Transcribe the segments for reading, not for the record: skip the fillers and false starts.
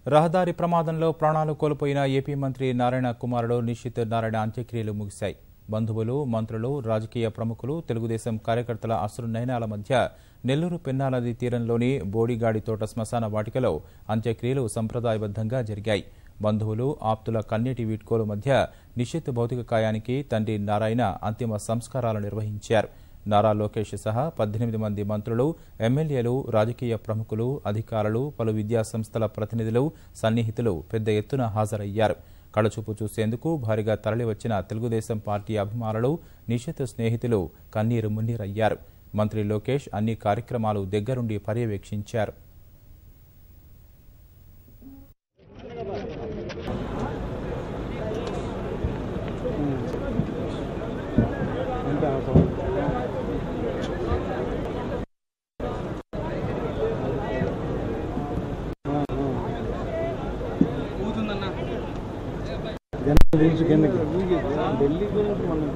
రహదారి ప్రమాదంలో ప్రాణాలు కోల్పోయిన ఏపీ మంత్రి నారాయణ కుమారుడు నిశిత్ నారాయణ అంత్యక్రియలు ముగిశాయి. బంధువులు, మంత్రులు, రాజకీయ ప్రముఖులు, తెలుగుదేశం కార్యకర్తల అశ్రునయనాల మధ్య నెల్లూరు పెన్నా నది తీరంలోని బోడిగాడితోట శ్మశాన వాటికలో అంత్యక్రియలు సంప్రదాయబద్దంగా జరిగాయి. బంధువులు, ఆప్తుల కన్నీటి వీడ్కోలు మధ్య నిశిత్ భౌతిక కాయానికి తండ్రి నారాయణ అంతిమ సంస్కారాలు నిర్వహించారు. నారా లోకేష్ సహా 18 మంది మంత్రులు, ఎమ్మెల్యేలు, రాజకీయ ప్రముఖులు, అధికారులు, పలు విద్యా సంస్థల ప్రతినిధులు, సన్నిహితులు పెద్ద ఎత్తున హాజరయ్యారు. కళచూపు చూసేందుకు భారీగా తరలివచ్చిన తెలుగుదేశం పార్టీ అభిమానులు, నిశిత్ స్నేహితులు కన్నీరు మున్నీరయ్యారు. మంత్రి లోకేష్ అన్ని కార్యక్రమాలు దగ్గరుండి పర్యవేక్షించారు.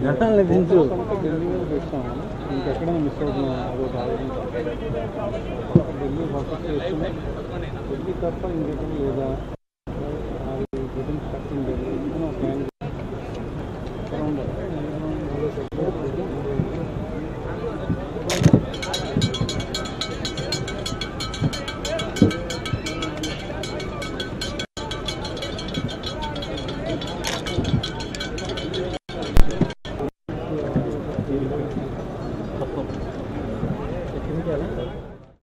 గంటలు దించు ఇంకెక్కడ మిస్ అవుతున్నా ఢిల్లీ ఫోకస్ చేస్తున్నా ఢిల్లీ తప్ప ఇంకెక్కడ లేదా అది